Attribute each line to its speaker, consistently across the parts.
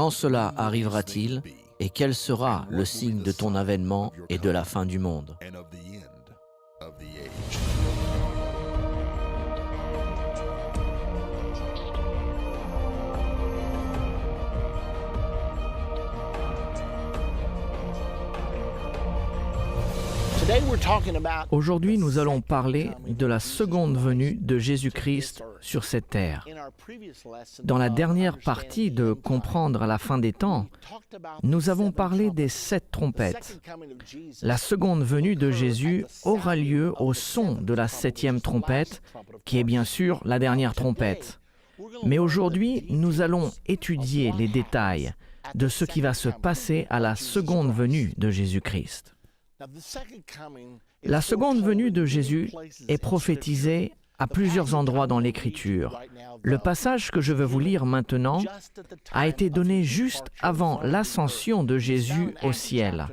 Speaker 1: Quand cela arrivera-t-il et quel sera le signe de ton avènement et de la fin du monde?
Speaker 2: Aujourd'hui, nous allons parler de la seconde venue de Jésus-Christ sur cette terre. Dans la dernière partie de Comprendre la fin des temps, nous avons parlé des 7 trompettes. La seconde venue de Jésus aura lieu au son de la 7e trompette, qui est bien sûr la dernière trompette. Mais aujourd'hui, nous allons étudier les détails de ce qui va se passer à la seconde venue de Jésus-Christ. La seconde venue de Jésus est prophétisée à plusieurs endroits dans l'Écriture. Le passage que je veux vous lire maintenant a été donné juste avant l'ascension de Jésus au ciel.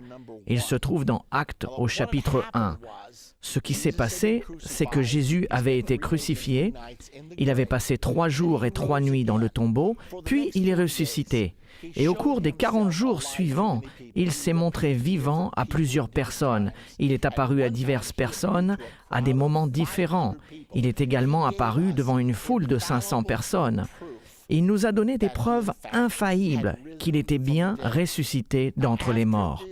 Speaker 2: Il se trouve dans Actes au chapitre 1. Ce qui s'est passé, c'est que Jésus avait été crucifié, il avait passé 3 jours et 3 nuits dans le tombeau, puis il est ressuscité. Et au cours des 40 jours suivants, il s'est montré vivant à plusieurs personnes. Il est apparu à diverses personnes à des moments différents. Il est également apparu devant une foule de 500 personnes. Il nous a donné des preuves infaillibles qu'il était bien ressuscité d'entre les morts.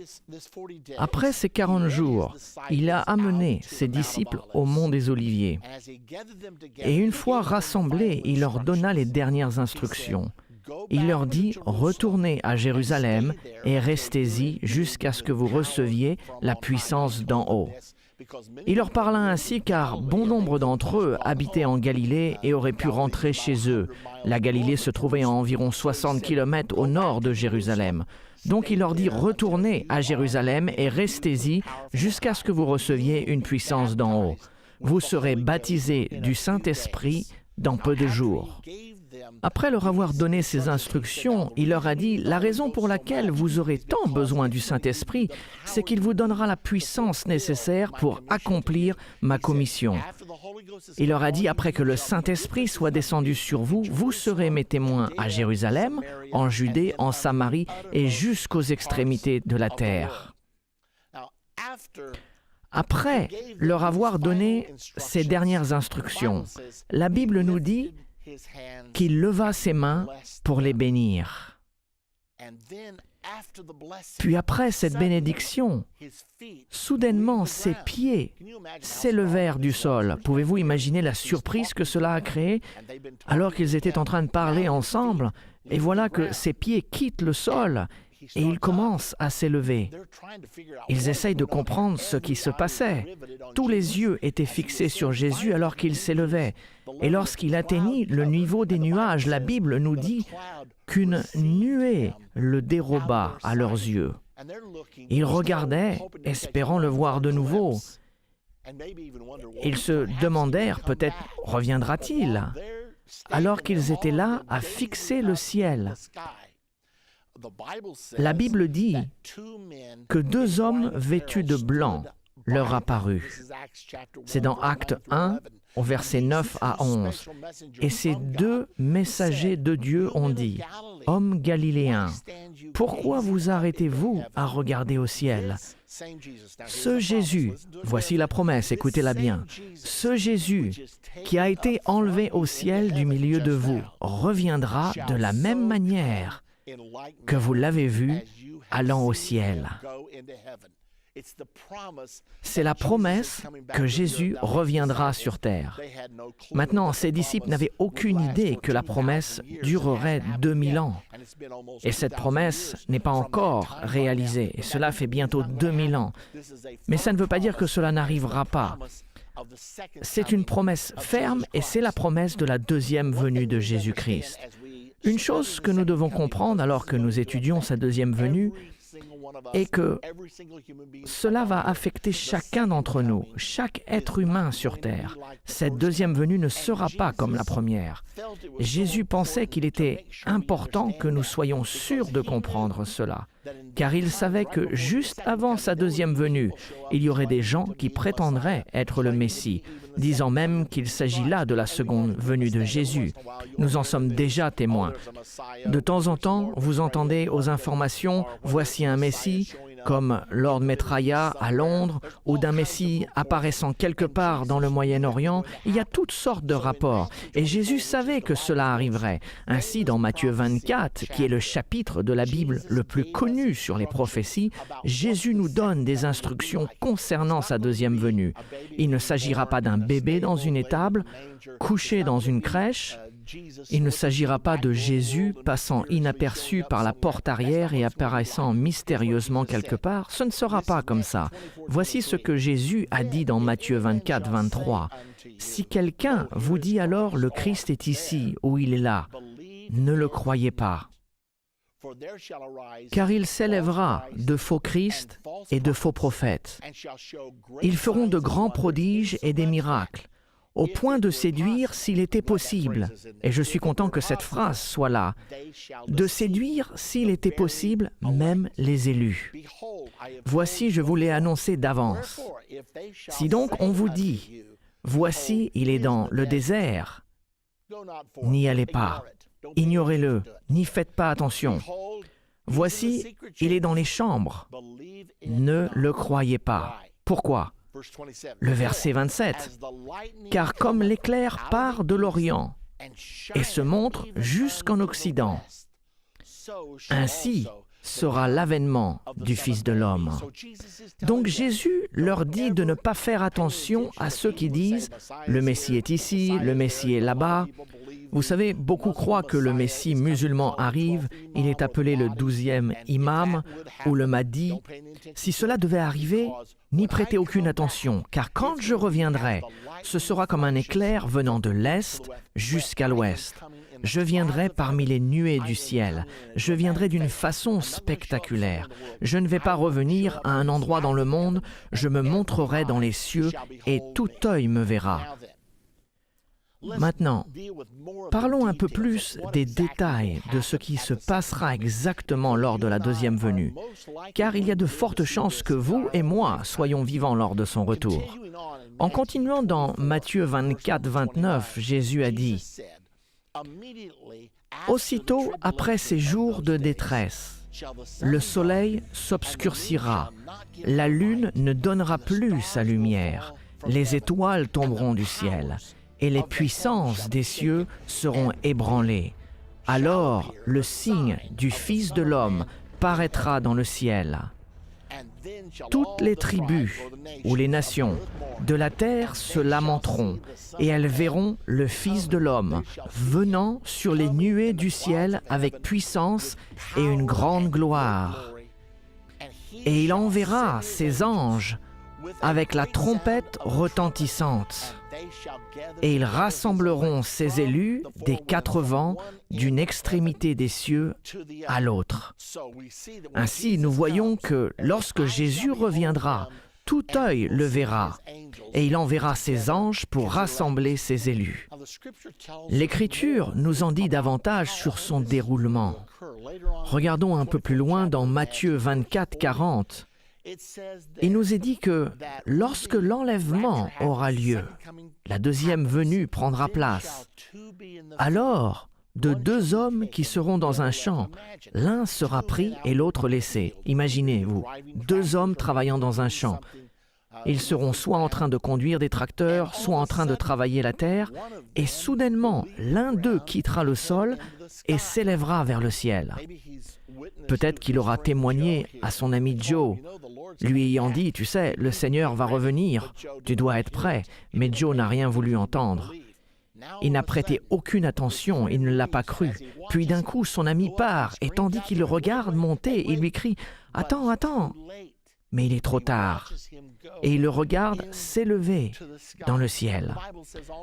Speaker 2: Après ces 40 jours, il a amené ses disciples au mont des Oliviers. Et une fois rassemblés, il leur donna les dernières instructions. Il leur dit « Retournez à Jérusalem et restez-y jusqu'à ce que vous receviez la puissance d'en haut. » Il leur parla ainsi car bon nombre d'entre eux habitaient en Galilée et auraient pu rentrer chez eux. La Galilée se trouvait à environ 60 km au nord de Jérusalem. Donc il leur dit « Retournez à Jérusalem et restez-y jusqu'à ce que vous receviez une puissance d'en haut. Vous serez baptisés du Saint-Esprit dans peu de jours. » Après leur avoir donné ces instructions, il leur a dit « La raison pour laquelle vous aurez tant besoin du Saint-Esprit, c'est qu'il vous donnera la puissance nécessaire pour accomplir ma commission. » Il leur a dit « Après que le Saint-Esprit soit descendu sur vous, vous serez mes témoins à Jérusalem, en Judée, en Samarie et jusqu'aux extrémités de la terre. » Après leur avoir donné ces dernières instructions, la Bible nous dit qu'il leva ses mains pour les bénir. Puis après cette bénédiction, soudainement ses pieds s'élevèrent du sol. Pouvez-vous imaginer la surprise que cela a créée alors qu'ils étaient en train de parler ensemble? Et voilà que ses pieds quittent le sol et ils commencent à s'élever. Ils essayent de comprendre ce qui se passait. Tous les yeux étaient fixés sur Jésus alors qu'il s'élevait. Et lorsqu'il atteignit le niveau des nuages, la Bible nous dit qu'une nuée le déroba à leurs yeux. Ils regardaient, espérant le voir de nouveau. Ils se demandèrent peut-être « reviendra-t-il » alors qu'ils étaient là à fixer le ciel. La Bible dit que 2 hommes vêtus de blanc leur apparurent. C'est dans Actes 1, au verset 9 à 11. Et ces 2 messagers de Dieu ont dit « Hommes galiléens, pourquoi vous arrêtez-vous à regarder au ciel ? Ce Jésus, voici la promesse, écoutez-la bien, ce Jésus qui a été enlevé au ciel du milieu de vous reviendra de la même manière que vous l'avez vu allant au ciel. » C'est la promesse que Jésus reviendra sur terre. Maintenant, ses disciples n'avaient aucune idée que la promesse durerait 2000 ans. Et cette promesse n'est pas encore réalisée. Et cela fait bientôt 2000 ans. Mais ça ne veut pas dire que cela n'arrivera pas. C'est une promesse ferme et c'est la promesse de la deuxième venue de Jésus-Christ. Une chose que nous devons comprendre alors que nous étudions sa deuxième venue est que cela va affecter chacun d'entre nous, chaque être humain sur terre. Cette deuxième venue ne sera pas comme la première. Jésus pensait qu'il était important que nous soyons sûrs de comprendre cela. car il savait que juste avant sa deuxième venue, il y aurait des gens qui prétendraient être le Messie, disant même qu'il s'agit là de la seconde venue de Jésus. Nous en sommes déjà témoins. De temps en temps, vous entendez aux informations « Voici un Messie », comme Lord Maitreya à Londres, ou d'un Messie apparaissant quelque part dans le Moyen-Orient. Il y a toutes sortes de rapports, et Jésus savait que cela arriverait. Ainsi, dans Matthieu 24, qui est le chapitre de la Bible le plus connu sur les prophéties, Jésus nous donne des instructions concernant sa deuxième venue. Il ne s'agira pas d'un bébé dans une étable, couché dans une crèche. Il ne s'agira pas de Jésus passant inaperçu par la porte arrière et apparaissant mystérieusement quelque part. Ce ne sera pas comme ça. Voici ce que Jésus a dit dans Matthieu 24, 23. « Si quelqu'un vous dit alors le Christ est ici ou il est là, ne le croyez pas. Car il s'élèvera de faux Christ et de faux prophètes. Ils feront de grands prodiges et des miracles, au point de séduire s'il était possible, et je suis content que cette phrase soit là, de séduire s'il était possible même les élus. Voici, je vous l'ai annoncé d'avance. Si donc on vous dit, voici, il est dans le désert, n'y allez pas, ignorez-le, n'y faites pas attention. Voici, il est dans les chambres, ne le croyez pas. Pourquoi ? Le verset 27, « Car comme l'éclair part de l'Orient et se montre jusqu'en Occident, ainsi sera l'avènement du Fils de l'homme. » Donc Jésus leur dit de ne pas faire attention à ceux qui disent « Le Messie est ici, le Messie est là-bas ». Vous savez, beaucoup croient que le Messie musulman arrive, il est appelé le 12e imam ou le Mahdi. Si cela devait arriver, n'y prêtez aucune attention, car quand je reviendrai, ce sera comme un éclair venant de l'Est jusqu'à l'Ouest. Je viendrai parmi les nuées du ciel. Je viendrai d'une façon spectaculaire. Je ne vais pas revenir à un endroit dans le monde, je me montrerai dans les cieux et tout œil me verra. Maintenant, parlons un peu plus des détails de ce qui se passera exactement lors de la deuxième venue, car il y a de fortes chances que vous et moi soyons vivants lors de son retour. En continuant dans Matthieu 24, 29, Jésus a dit « Aussitôt après ces jours de détresse, le soleil s'obscurcira, la lune ne donnera plus sa lumière, les étoiles tomberont du ciel. » Et les puissances des cieux seront ébranlées. Alors le signe du Fils de l'homme paraîtra dans le ciel. Toutes les tribus ou les nations de la terre se lamenteront, et elles verront le Fils de l'homme venant sur les nuées du ciel avec puissance et une grande gloire. Et il enverra ses anges avec la trompette retentissante. Et ils rassembleront ses élus des quatre vents d'une extrémité des cieux à l'autre. Ainsi, nous voyons que lorsque Jésus reviendra, tout œil le verra, et il enverra ses anges pour rassembler ses élus. L'Écriture nous en dit davantage sur son déroulement. Regardons un peu plus loin dans Matthieu 24, 40. Il nous est dit que lorsque l'enlèvement aura lieu, la deuxième venue prendra place. Alors, de deux hommes qui seront dans un champ, l'un sera pris et l'autre laissé. Imaginez-vous, deux hommes travaillant dans un champ. Ils seront soit en train de conduire des tracteurs, soit en train de travailler la terre, et soudainement, l'un d'eux quittera le sol et s'élèvera vers le ciel. Peut-être qu'il aura témoigné à son ami Joe, lui ayant dit, « Tu sais, le Seigneur va revenir, tu dois être prêt. » Mais Joe n'a rien voulu entendre. Il n'a prêté aucune attention, il ne l'a pas cru. Puis d'un coup, son ami part, et tandis qu'il le regarde monter, il lui crie, « Attends, attends !» Mais il est trop tard. Et il le regarde s'élever dans le ciel.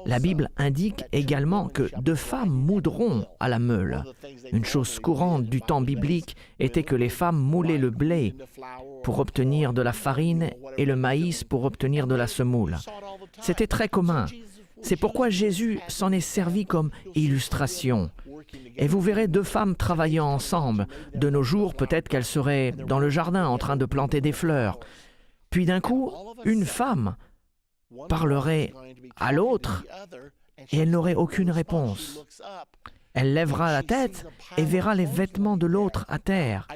Speaker 2: La Bible indique également que deux femmes moudront à la meule. Une chose courante du temps biblique était que les femmes moulaient le blé pour obtenir de la farine et le maïs pour obtenir de la semoule. C'était très commun. C'est pourquoi Jésus s'en est servi comme illustration. et vous verrez deux femmes travaillant ensemble. De nos jours, peut-être qu'elles seraient dans le jardin en train de planter des fleurs. Puis d'un coup, une femme parlerait à l'autre et elle n'aurait aucune réponse. Elle lèvera la tête et verra les vêtements de l'autre à terre.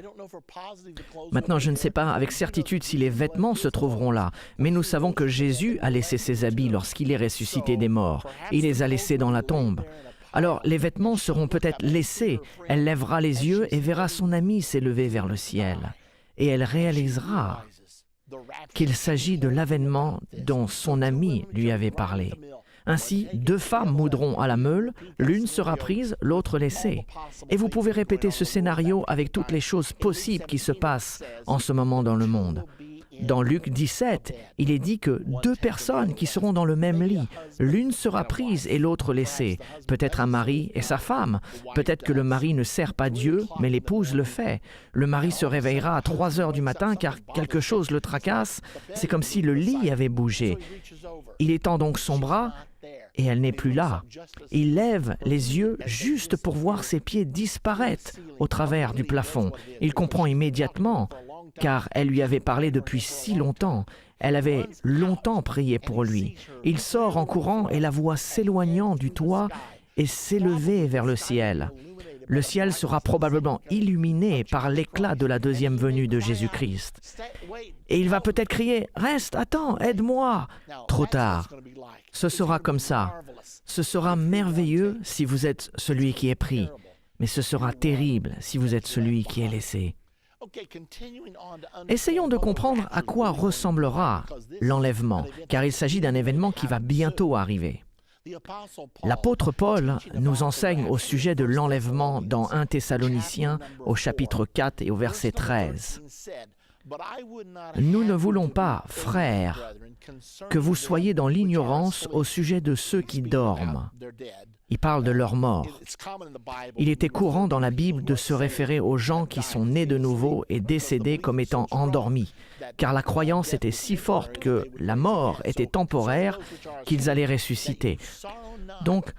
Speaker 2: Maintenant, je ne sais pas avec certitude si les vêtements se trouveront là, mais nous savons que Jésus a laissé ses habits lorsqu'il est ressuscité des morts. Il les a laissés dans la tombe. Alors, les vêtements seront peut-être laissés. Elle lèvera les yeux et verra son ami s'élever vers le ciel. Et elle réalisera qu'il s'agit de l'avènement dont son ami lui avait parlé. Ainsi, deux femmes moudront à la meule, l'une sera prise, l'autre laissée. Et vous pouvez répéter ce scénario avec toutes les choses possibles qui se passent en ce moment dans le monde. Dans Luc 17, il est dit que deux personnes qui seront dans le même lit, l'une sera prise et l'autre laissée. Peut-être un mari et sa femme. Peut-être que le mari ne sert pas Dieu, mais l'épouse le fait. Le mari se réveillera à 3 heures du matin car quelque chose le tracasse. C'est comme si le lit avait bougé. Il étend donc son bras et elle n'est plus là. Il lève les yeux juste pour voir ses pieds disparaître au travers du plafond. Il comprend immédiatement, car elle lui avait parlé depuis si longtemps. Elle avait longtemps prié pour lui. Il sort en courant et la voit s'éloignant du toit et s'élever vers le ciel. Le ciel sera probablement illuminé par l'éclat de la deuxième venue de Jésus-Christ. Et il va peut-être crier « Reste, attends, aide-moi !» Trop tard. Ce sera comme ça. Ce sera merveilleux si vous êtes celui qui est pris, mais ce sera terrible si vous êtes celui qui est laissé. Essayons de comprendre à quoi ressemblera l'enlèvement, car il s'agit d'un événement qui va bientôt arriver. L'apôtre Paul nous enseigne au sujet de l'enlèvement dans 1 Thessaloniciens au chapitre 4 et au verset 13. « Nous ne voulons pas, frères, que vous soyez dans l'ignorance au sujet de ceux qui dorment. » Il parle de leur mort. Il était courant dans la Bible de se référer aux gens qui sont nés de nouveau et décédés comme étant endormis, car la croyance était si forte que la mort était temporaire qu'ils allaient ressusciter. Donc,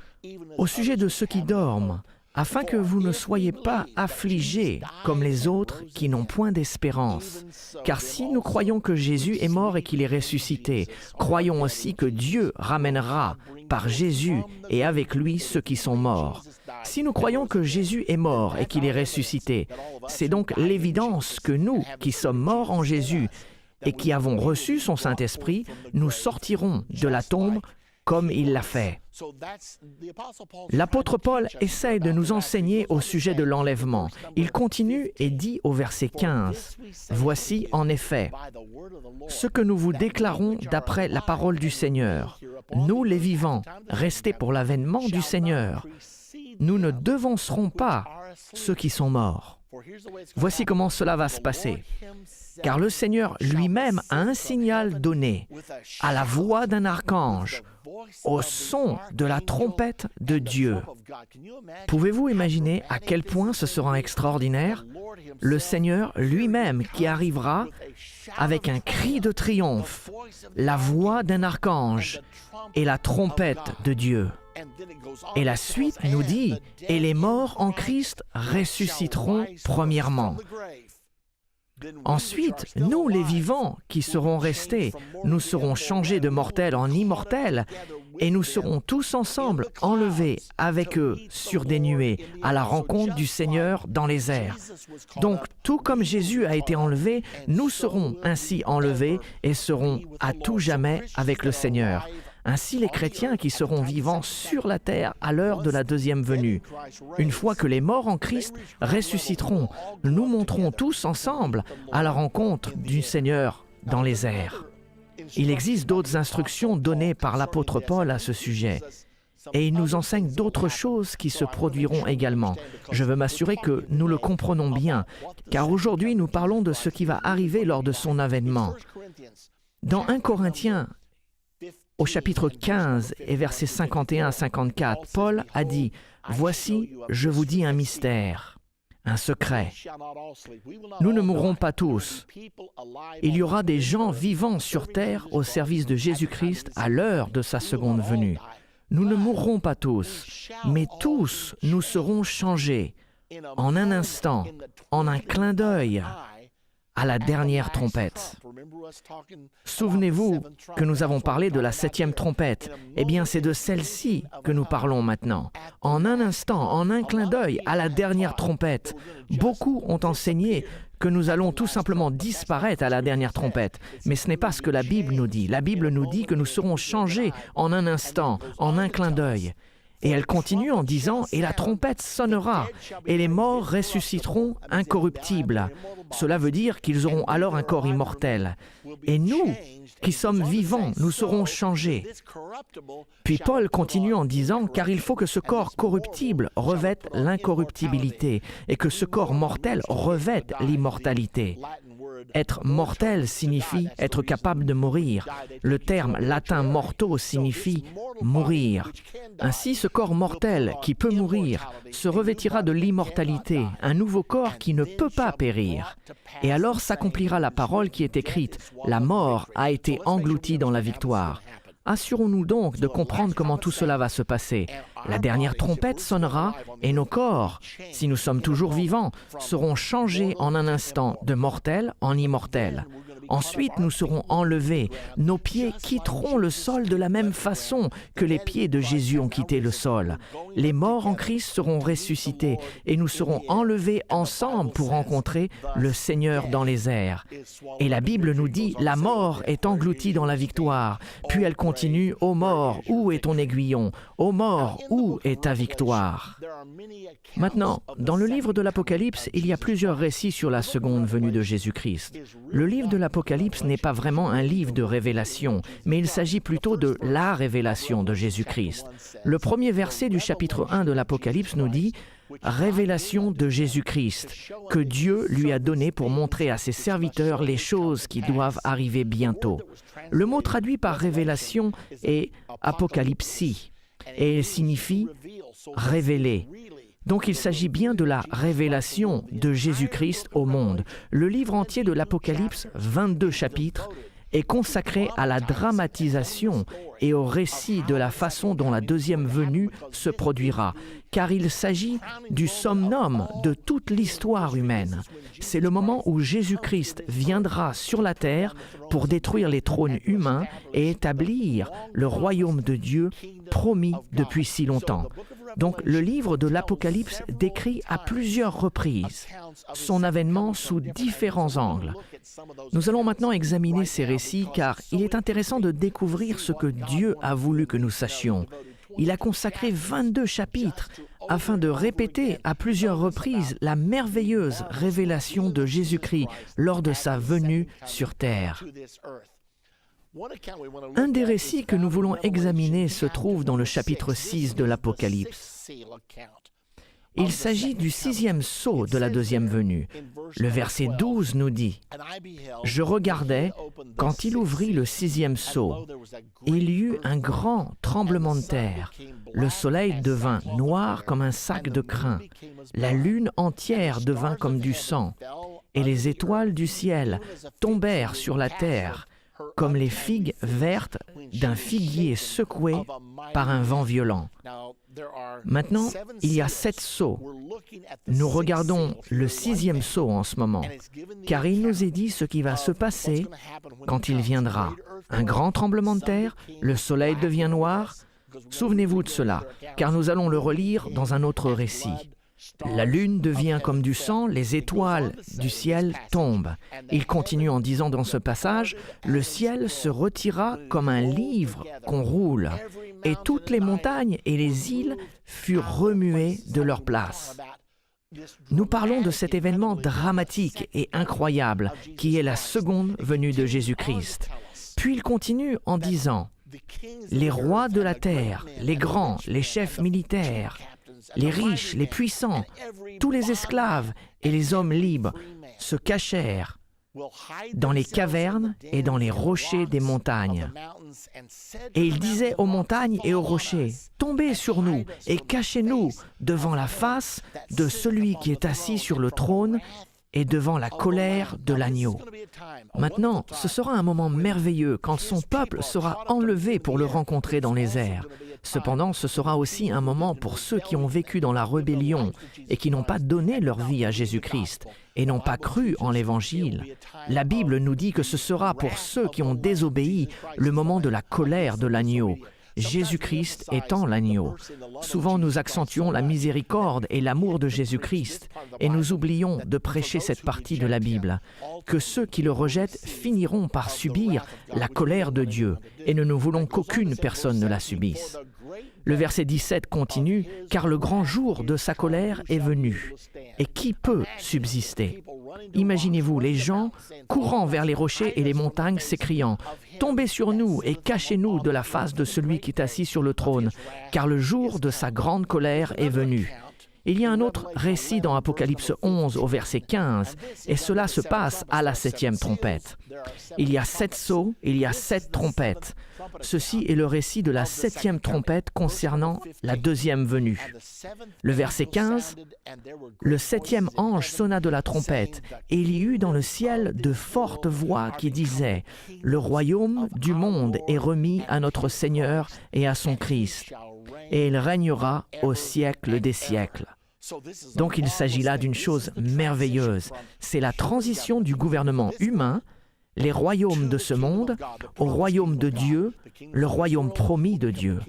Speaker 2: au sujet de ceux qui dorment, afin que vous ne soyez pas affligés comme les autres qui n'ont point d'espérance. Car si nous croyons que Jésus est mort et qu'il est ressuscité, croyons aussi que Dieu ramènera par Jésus et avec lui ceux qui sont morts. Si nous croyons que Jésus est mort et qu'il est ressuscité, c'est donc l'évidence que nous, qui sommes morts en Jésus et qui avons reçu son Saint-Esprit, nous sortirons de la tombe comme il l'a fait. L'apôtre Paul essaie de nous enseigner au sujet de l'enlèvement. Il continue et dit au verset 15, « Voici en effet ce que nous vous déclarons d'après la parole du Seigneur. Nous les vivants, restés pour l'avènement du Seigneur, nous ne devancerons pas ceux qui sont morts. » Voici comment cela va se passer. Car le Seigneur lui-même a un signal donné à la voix d'un archange, au son de la trompette de Dieu. Pouvez-vous imaginer à quel point ce sera extraordinaire? Le Seigneur lui-même qui arrivera avec un cri de triomphe, la voix d'un archange et la trompette de Dieu. Et la suite nous dit, « Et les morts en Christ ressusciteront premièrement. » Ensuite, nous, les vivants qui serons restés, nous serons changés de mortels en immortels et nous serons tous ensemble enlevés avec eux sur des nuées à la rencontre du Seigneur dans les airs. Donc, tout comme Jésus a été enlevé, nous serons ainsi enlevés et serons à tout jamais avec le Seigneur. Ainsi, les chrétiens qui seront vivants sur la terre à l'heure de la deuxième venue. Une fois que les morts en Christ ressusciteront, nous monterons tous ensemble à la rencontre du Seigneur dans les airs. Il existe d'autres instructions données par l'apôtre Paul à ce sujet. Et il nous enseigne d'autres choses qui se produiront également. Je veux m'assurer que nous le comprenons bien, car aujourd'hui nous parlons de ce qui va arriver lors de son avènement. Dans 1 Corinthiens, au chapitre 15 et versets 51 à 54, Paul a dit « Voici, je vous dis un mystère, un secret. Nous ne mourrons pas tous. Il y aura des gens vivants sur terre au service de Jésus-Christ à l'heure de sa seconde venue. Nous ne mourrons pas tous, mais tous nous serons changés en un instant, en un clin d'œil, à la dernière trompette. Souvenez-vous que nous avons parlé de la 7e trompette. Eh bien, c'est de celle-ci que nous parlons maintenant. En un instant, en un clin d'œil, à la dernière trompette. Beaucoup ont enseigné que nous allons tout simplement disparaître à la dernière trompette. Mais ce n'est pas ce que la Bible nous dit. La Bible nous dit que nous serons changés en un instant, en un clin d'œil. Et elle continue en disant « Et la trompette sonnera, et les morts ressusciteront incorruptibles. » Cela veut dire qu'ils auront alors un corps immortel. Et nous, qui sommes vivants, nous serons changés. Puis Paul continue en disant « Car il faut que ce corps corruptible revête l'incorruptibilité, et que ce corps mortel revête l'immortalité. » Être mortel signifie être capable de mourir. Le terme latin morto signifie mourir. Ainsi, ce corps mortel qui peut mourir se revêtira de l'immortalité, un nouveau corps qui ne peut pas périr. Et alors s'accomplira la parole qui est écrite, « La mort a été engloutie dans la victoire ». Assurons-nous donc de comprendre comment tout cela va se passer. La dernière trompette sonnera et nos corps, si nous sommes toujours vivants, seront changés en un instant de mortels en immortels. Ensuite, nous serons enlevés. Nos pieds quitteront le sol de la même façon que les pieds de Jésus ont quitté le sol. Les morts en Christ seront ressuscités et nous serons enlevés ensemble pour rencontrer le Seigneur dans les airs. Et la Bible nous dit « La mort est engloutie dans la victoire ». Puis elle continue « Ô mort, où est ton aiguillon? Ô mort, où est ta victoire ?» Maintenant, dans le livre de l'Apocalypse, il y a plusieurs récits sur la seconde venue de Jésus-Christ. Le livre de l'Apocalypse n'est pas vraiment un livre de révélation, mais il s'agit plutôt de la révélation de Jésus-Christ. Le premier verset du chapitre 1 de l'Apocalypse nous dit « Révélation de Jésus-Christ, que Dieu lui a donné pour montrer à ses serviteurs les choses qui doivent arriver bientôt. » Le mot traduit par révélation est « apocalypsie » et il signifie « révéler ». Donc il s'agit bien de la révélation de Jésus-Christ au monde. Le livre entier de l'Apocalypse, 22 chapitres, est consacré à la dramatisation et au récit de la façon dont la deuxième venue se produira, car il s'agit du summum de toute l'histoire humaine. C'est le moment où Jésus-Christ viendra sur la terre pour détruire les trônes humains et établir le royaume de Dieu promis depuis si longtemps. Donc, le livre de l'Apocalypse décrit à plusieurs reprises son avènement sous différents angles. Nous allons maintenant examiner ces récits car il est intéressant de découvrir ce que Dieu a voulu que nous sachions. Il a consacré 22 chapitres afin de répéter à plusieurs reprises la merveilleuse révélation de Jésus-Christ lors de sa venue sur terre. Un des récits que nous voulons examiner se trouve dans le chapitre 6 de l'Apocalypse. Il s'agit du 6e sceau de la deuxième venue. Le verset 12 nous dit « Je regardais quand il ouvrit le 6e sceau. Il y eut un grand tremblement de terre. Le soleil devint noir comme un sac de crin. La lune entière devint comme du sang. Et les étoiles du ciel tombèrent sur la terre, comme les figues vertes d'un figuier secoué par un vent violent. » Maintenant, il y a 7 sceaux. Nous regardons le 6e sceau en ce moment, car il nous est dit ce qui va se passer quand il viendra. Un grand tremblement de terre, le soleil devient noir. Souvenez-vous de cela, car nous allons le relire dans un autre récit. La lune devient comme du sang, les étoiles du ciel tombent. Il continue en disant dans ce passage, « Le ciel se retira comme un livre qu'on roule, et toutes les montagnes et les îles furent remuées de leur place. » Nous parlons de cet événement dramatique et incroyable qui est la seconde venue de Jésus-Christ. Puis il continue en disant, « Les rois de la terre, les grands, les chefs militaires, les riches, les puissants, tous les esclaves et les hommes libres se cachèrent dans les cavernes et dans les rochers des montagnes. Et il disait aux montagnes et aux rochers, « Tombez sur nous et cachez-nous devant la face de celui qui est assis sur le trône et devant la colère de l'agneau. Maintenant, ce sera un moment merveilleux quand son peuple sera enlevé pour le rencontrer dans les airs. Cependant, ce sera aussi un moment pour ceux qui ont vécu dans la rébellion et qui n'ont pas donné leur vie à Jésus-Christ et n'ont pas cru en l'Évangile. La Bible nous dit que ce sera pour ceux qui ont désobéi le moment de la colère de l'agneau. Jésus-Christ étant l'agneau. Souvent, nous accentuons la miséricorde et l'amour de Jésus-Christ et nous oublions de prêcher cette partie de la Bible, que ceux qui le rejettent finiront par subir la colère de Dieu et nous ne voulons qu'aucune personne ne la subisse. Le verset 17 continue « Car le grand jour de sa colère est venu. Et qui peut subsister ?» Imaginez-vous les gens courant vers les rochers et les montagnes s'écriant « Tombez sur nous et cachez-nous de la face de celui qui est assis sur le trône, car le jour de sa grande colère est venu. » Il y a un autre récit dans Apocalypse 11 au verset 15, et cela se passe à la 7e trompette. Il y a 7 sceaux, il y a 7 trompettes. Ceci est le récit de la 7e trompette concernant la 2e venue. Le verset 15, « Le 7e ange sonna de la trompette, et il y eut dans le ciel de fortes voix qui disaient « Le royaume du monde est remis à notre Seigneur et à son Christ, et il régnera au siècle des siècles. » Donc il s'agit là d'une chose merveilleuse. C'est la transition du gouvernement humain, les royaumes de ce monde, au royaume de Dieu, le royaume promis de Dieu.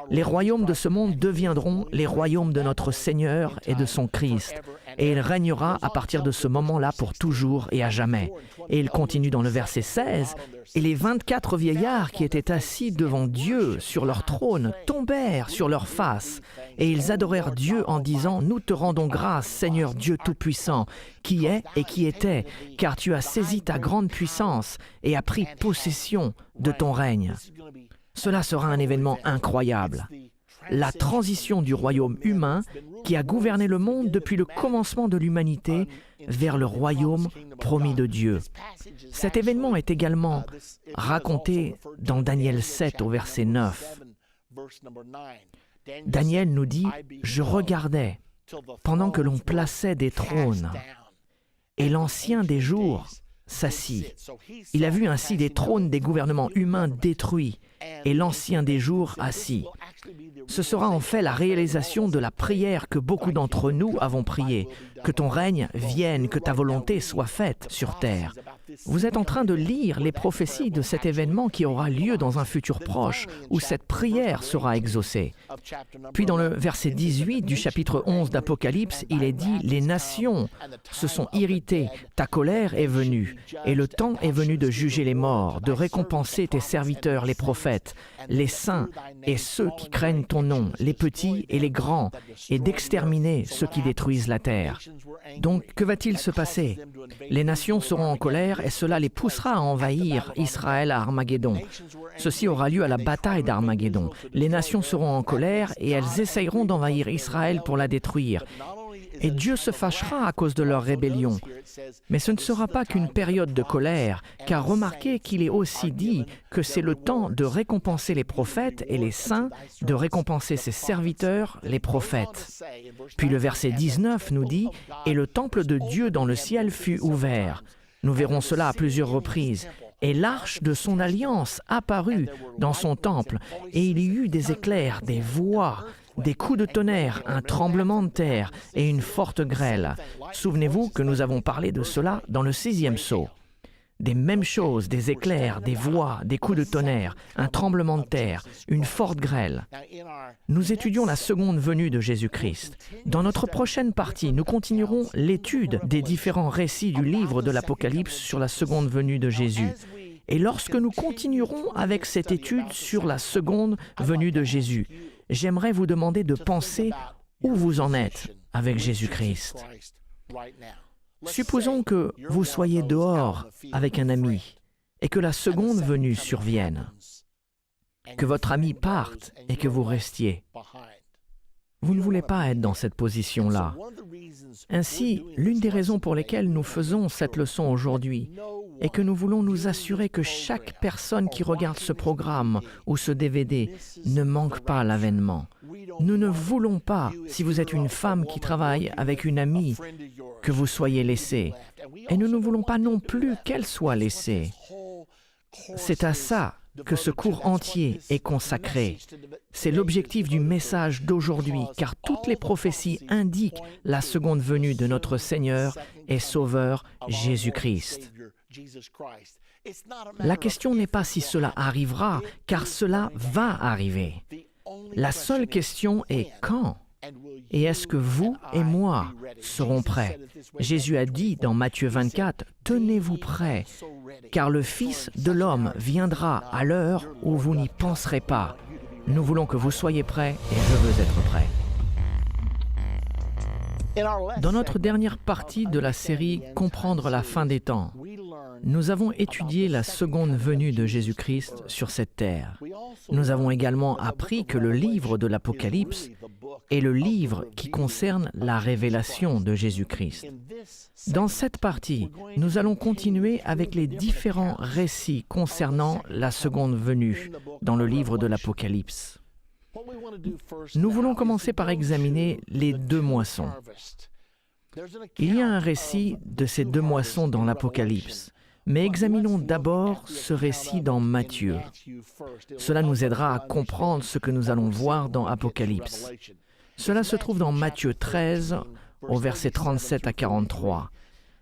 Speaker 2: Les royaumes de ce monde deviendront les royaumes de notre Seigneur et de son Christ. Et il régnera à partir de ce moment-là pour toujours et à jamais. Et il continue dans le verset 16. « Et les 24 vieillards qui étaient assis devant Dieu sur leur trône tombèrent sur leurs faces. Et ils adorèrent Dieu en disant « Nous te rendons grâce, Seigneur Dieu Tout-Puissant, qui est et qui était, car tu as saisi ta grande puissance et as pris possession de ton règne. » Cela sera un événement incroyable. La transition du royaume humain qui a gouverné le monde depuis le commencement de l'humanité vers le royaume promis de Dieu. Cet événement est également raconté dans Daniel 7 au verset 9. Daniel nous dit « Je regardais pendant que l'on plaçait des trônes, et l'Ancien des jours s'assit. Il a vu ainsi des trônes des gouvernements humains détruits, et l'Ancien des jours assis. » Ce sera en fait la réalisation de la prière que beaucoup d'entre nous avons priée. Que ton règne vienne, que ta volonté soit faite sur terre. Vous êtes en train de lire les prophéties de cet événement qui aura lieu dans un futur proche, où cette prière sera exaucée. Puis dans le verset 18 du chapitre 11 d'Apocalypse, il est dit « Les nations se sont irritées, ta colère est venue, et le temps est venu de juger les morts, de récompenser tes serviteurs les prophètes, les saints et ceux qui craignent ton nom, les petits et les grands, et d'exterminer ceux qui détruisent la terre. » Donc, que va-t-il se passer? Les nations seront en colère et cela les poussera à envahir Israël à Armageddon. Ceci aura lieu à la bataille d'Armageddon. Les nations seront en colère et elles essayeront d'envahir Israël pour la détruire. Et Dieu se fâchera à cause de leur rébellion. Mais ce ne sera pas qu'une période de colère, car remarquez qu'il est aussi dit que c'est le temps de récompenser les prophètes et les saints, de récompenser ses serviteurs, les prophètes. Puis le verset 19 nous dit « Et le temple de Dieu dans le ciel fut ouvert. » Nous verrons cela à plusieurs reprises. Et l'arche de son alliance apparut dans son temple, et il y eut des éclairs, des voix, des coups de tonnerre, un tremblement de terre et une forte grêle. Souvenez-vous que nous avons parlé de cela dans le 6e sceau. Des mêmes choses, des éclairs, des voix, des coups de tonnerre, un tremblement de terre, une forte grêle. Nous étudions la seconde venue de Jésus-Christ. Dans notre prochaine partie, nous continuerons l'étude des différents récits du livre de l'Apocalypse sur la seconde venue de Jésus. Et lorsque nous continuerons avec cette étude sur la seconde venue de Jésus, j'aimerais vous demander de penser où vous en êtes avec Jésus-Christ. Supposons que vous soyez dehors avec un ami et que la seconde venue survienne, que votre ami parte et que vous restiez. Vous ne voulez pas être dans cette position-là. Ainsi, l'une des raisons pour lesquelles nous faisons cette leçon aujourd'hui est que nous voulons nous assurer que chaque personne qui regarde ce programme ou ce DVD ne manque pas l'avènement. Nous ne voulons pas, si vous êtes une femme qui travaille avec une amie, que vous soyez laissés, et nous ne voulons pas non plus qu'elle soit laissée. C'est à ça que ce cours entier est consacré. C'est l'objectif du message d'aujourd'hui, car toutes les prophéties indiquent la seconde venue de notre Seigneur et Sauveur Jésus-Christ. La question n'est pas si cela arrivera, car cela va arriver. La seule question est quand? Et est-ce que vous et moi serons prêts? Jésus a dit dans Matthieu 24, « Tenez-vous prêts, car le Fils de l'homme viendra à l'heure où vous n'y penserez pas. » Nous voulons que vous soyez prêts et je veux être prêt. Dans notre dernière partie de la série « Comprendre la fin des temps », nous avons étudié la seconde venue de Jésus-Christ sur cette terre. Nous avons également appris que le livre de l'Apocalypse est le livre qui concerne la révélation de Jésus-Christ. Dans cette partie, nous allons continuer avec les différents récits concernant la seconde venue dans le livre de l'Apocalypse. Nous voulons commencer par examiner les deux moissons. Il y a un récit de ces deux moissons dans l'Apocalypse, mais examinons d'abord ce récit dans Matthieu. Cela nous aidera à comprendre ce que nous allons voir dans Apocalypse. Cela se trouve dans Matthieu 13, au verset 37 à 43.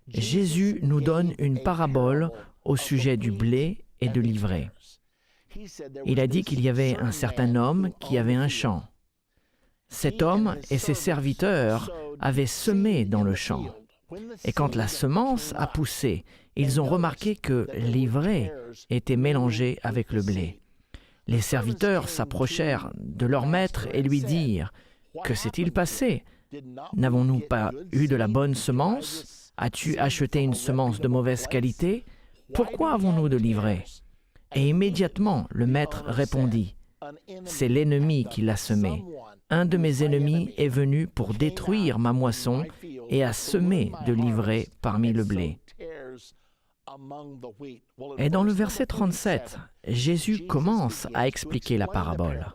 Speaker 2: Jésus nous donne une parabole au sujet du blé et de l'ivraie. Il a dit qu'il y avait un certain homme qui avait un champ. Cet homme et ses serviteurs avaient semé dans le champ. Et quand la semence a poussé, ils ont remarqué que l'ivraie était mélangée avec le blé. Les serviteurs s'approchèrent de leur maître et lui dirent « Que s'est-il passé? N'avons-nous pas eu de la bonne semence? As-tu acheté une semence de mauvaise qualité? Pourquoi avons-nous de l'ivraie ?» Et immédiatement, le maître répondit « C'est l'ennemi qui l'a semé. Un de mes ennemis est venu pour détruire ma moisson et a semé de l'ivraie parmi le blé. » Et dans le verset 37, Jésus commence à expliquer la parabole.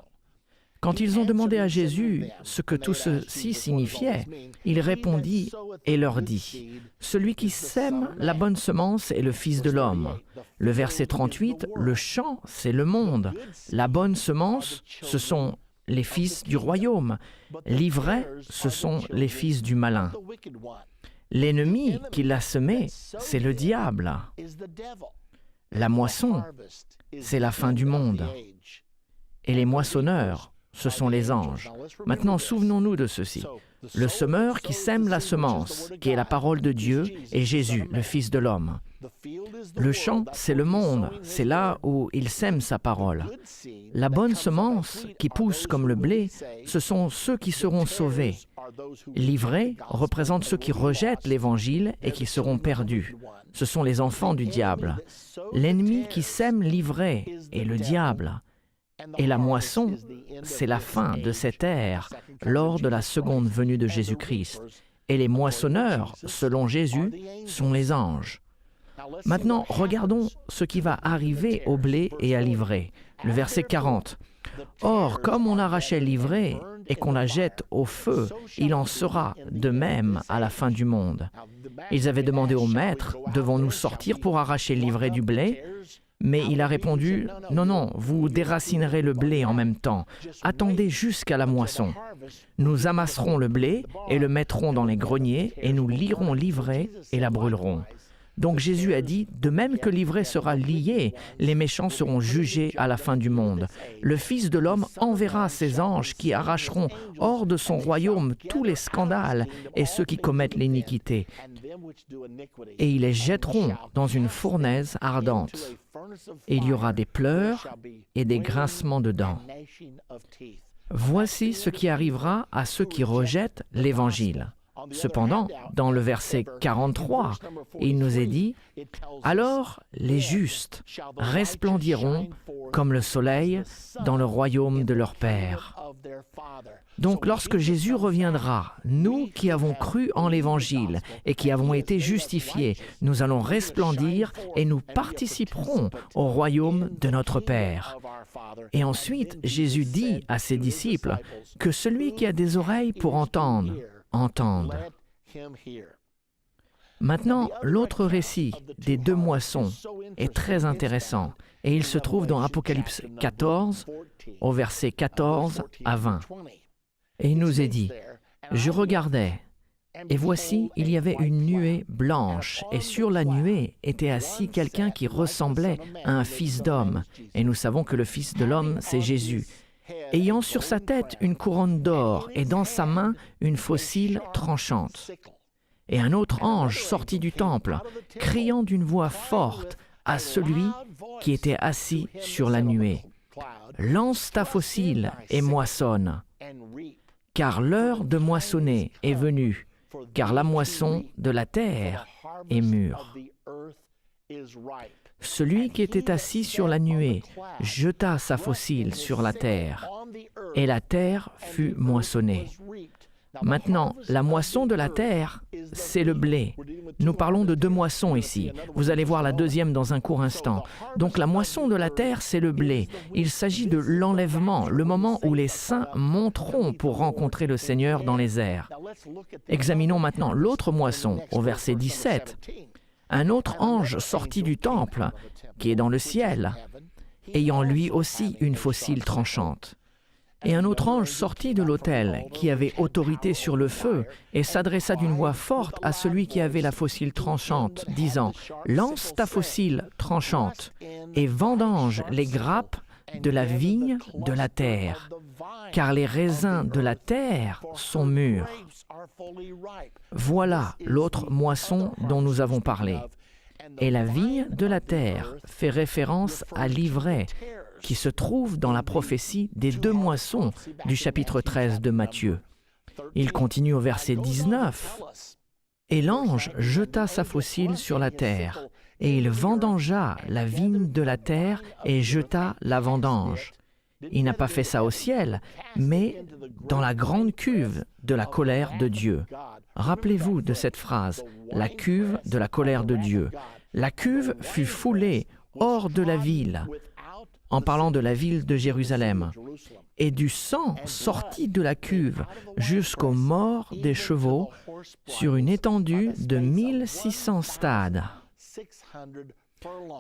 Speaker 2: Quand ils ont demandé à Jésus ce que tout ceci signifiait, il répondit et leur dit, « Celui qui sème la bonne semence est le Fils de l'homme. » Le verset 38, « Le champ, c'est le monde. La bonne semence, ce sont les fils du royaume. L'ivraie, ce sont les fils du malin. L'ennemi qui l'a semé, c'est le diable. La moisson, c'est la fin du monde. Et les moissonneurs, ce sont les anges. » Maintenant, souvenons-nous de ceci. Le semeur qui sème la semence, qui est la parole de Dieu, est Jésus, le Fils de l'homme. Le champ, c'est le monde, c'est là où il sème sa parole. La bonne semence, qui pousse comme le blé, ce sont ceux qui seront sauvés. L'ivraie représente ceux qui rejettent l'Évangile et qui seront perdus. Ce sont les enfants du diable. L'ennemi qui sème l'ivraie est le diable. Et la moisson, c'est la fin de cette ère lors de la seconde venue de Jésus-Christ. Et les moissonneurs, selon Jésus, sont les anges. Maintenant, regardons ce qui va arriver au blé et à l'ivraie. Le verset 40. « Or, comme on arrachait l'ivraie et qu'on la jette au feu, il en sera de même à la fin du monde. » Ils avaient demandé au maître, « Devons-nous sortir pour arracher l'ivraie du blé ?» Mais il a répondu, « Non, non, vous déracinerez le blé en même temps. Attendez jusqu'à la moisson. Nous amasserons le blé et le mettrons dans les greniers et nous lierons l'ivraie et la brûlerons. » Donc Jésus a dit, de même que l'ivraie sera liée, les méchants seront jugés à la fin du monde. Le Fils de l'homme enverra ses anges qui arracheront hors de son royaume tous les scandales et ceux qui commettent l'iniquité. Et ils les jetteront dans une fournaise ardente. Et il y aura des pleurs et des grincements de dents. Voici ce qui arrivera à ceux qui rejettent l'Évangile. Cependant, dans le verset 43, il nous est dit « Alors les justes resplendiront comme le soleil dans le royaume de leur Père. » Donc lorsque Jésus reviendra, nous qui avons cru en l'Évangile et qui avons été justifiés, nous allons resplendir et nous participerons au royaume de notre Père. Et ensuite, Jésus dit à ses disciples que celui qui a des oreilles pour entendre, entende. Maintenant, l'autre récit des deux moissons est très intéressant et il se trouve dans Apocalypse 14, au verset 14 à 20. Et il nous est dit, « Je regardais, et voici, il y avait une nuée blanche, et sur la nuée était assis quelqu'un qui ressemblait à un fils d'homme. Et nous savons que le fils de l'homme, c'est Jésus. Ayant sur sa tête une couronne d'or, et dans sa main une faucille tranchante. Et un autre ange sortit du temple, criant d'une voix forte à celui qui était assis sur la nuée. « Lance ta faucille et moissonne, car l'heure de moissonner est venue, car la moisson de la terre est mûre. » Celui qui était assis sur la nuée jeta sa faucille sur la terre, et la terre fut moissonnée. Maintenant, la moisson de la terre, c'est le blé. Nous parlons de deux moissons ici. Vous allez voir la deuxième dans un court instant. Donc la moisson de la terre, c'est le blé. Il s'agit de l'enlèvement, le moment où les saints monteront pour rencontrer le Seigneur dans les airs. Examinons maintenant l'autre moisson, au verset 17. Un autre ange sortit du temple, qui est dans le ciel, ayant lui aussi une faucille tranchante. Et un autre ange sortit de l'autel, qui avait autorité sur le feu, et s'adressa d'une voix forte à celui qui avait la faucille tranchante, disant, « Lance ta faucille tranchante, et vendange les grappes de la vigne de la terre, car les raisins de la terre sont mûrs. » Voilà l'autre moisson dont nous avons parlé. Et la vigne de la terre fait référence à l'ivraie, qui se trouve dans la prophétie des deux moissons du chapitre 13 de Matthieu. Il continue au verset 19. « Et l'ange jeta sa faucille sur la terre, et il vendangea la vigne de la terre et jeta la vendange. Il n'a pas fait ça au ciel, mais dans la grande cuve de la colère de Dieu. » Rappelez-vous de cette phrase, la cuve de la colère de Dieu. La cuve fut foulée hors de la ville, en parlant de la ville de Jérusalem, et du sang sortit de la cuve jusqu'aux morts des chevaux sur une étendue de 1600 stades.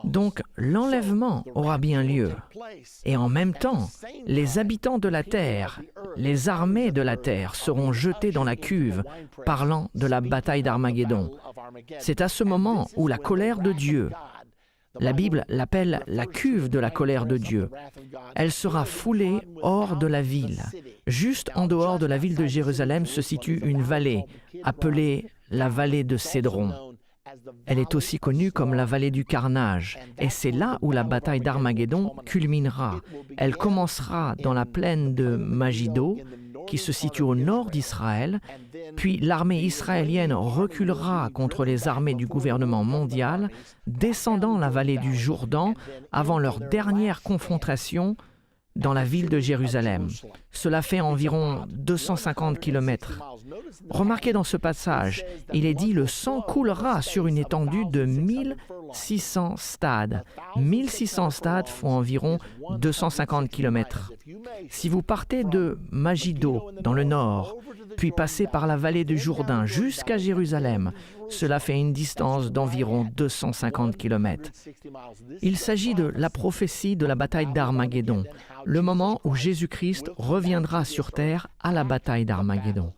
Speaker 2: Donc l'enlèvement aura bien lieu, et en même temps, les habitants de la terre, les armées de la terre seront jetés dans la cuve, parlant de la bataille d'Armageddon. C'est à ce moment où la colère de Dieu, la Bible l'appelle la cuve de la colère de Dieu. Elle sera foulée hors de la ville. Juste en dehors de la ville de Jérusalem se situe une vallée, appelée la vallée de Cédron. Elle est aussi connue comme la vallée du carnage, et c'est là où la bataille d'Armageddon culminera. Elle commencera dans la plaine de Magiddo, qui se situe au nord d'Israël, puis l'armée israélienne reculera contre les armées du gouvernement mondial, descendant la vallée du Jourdain avant leur dernière confrontation dans la ville de Jérusalem. Cela fait environ 250 kilomètres. Remarquez dans ce passage, il est dit « le sang coulera sur une étendue de 1600 stades ». 1600 stades font environ 250 kilomètres. Si vous partez de Magiddo, dans le nord, puis passez par la vallée du Jourdain jusqu'à Jérusalem, cela fait une distance d'environ 250 kilomètres. Il s'agit de la prophétie de la bataille d'Armageddon, le moment où Jésus-Christ reviendra sur terre à la bataille d'Armageddon.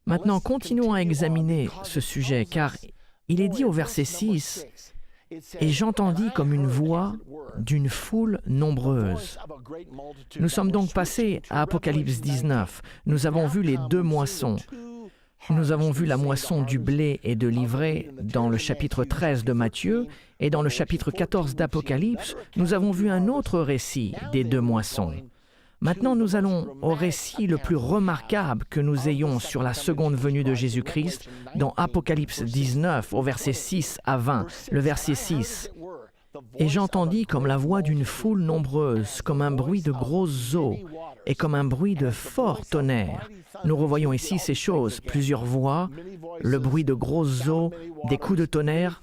Speaker 2: Maintenant, continuons à examiner ce sujet, car il est dit au verset 6, « Et j'entendis comme une voix d'une foule nombreuse. » Nous sommes donc passés à Apocalypse 19. Nous avons vu les deux moissons. Nous avons vu la moisson du blé et de l'ivraie dans le chapitre 13 de Matthieu, et dans le chapitre 14 d'Apocalypse, nous avons vu un autre récit des deux moissons. Maintenant, nous allons au récit le plus remarquable que nous ayons sur la seconde venue de Jésus-Christ dans Apocalypse 19, au verset 6 à 20. Le verset 6. Et j'entendis comme la voix d'une foule nombreuse, comme un bruit de grosses eaux et comme un bruit de fort tonnerre. Nous revoyons ici ces choses, plusieurs voix, le bruit de grosses eaux, des coups de tonnerre.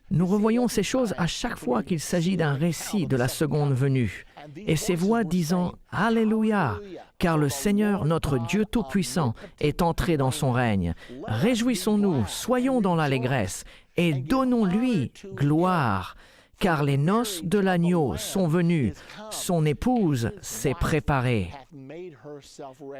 Speaker 2: Nous revoyons ces choses à chaque fois qu'il s'agit d'un récit de la seconde venue. Et ces voix disant « Alléluia » car le Seigneur, notre Dieu Tout-Puissant, est entré dans son règne. Réjouissons-nous, soyons dans l'allégresse et donnons-lui gloire. Car les noces de l'agneau sont venues, son épouse s'est préparée.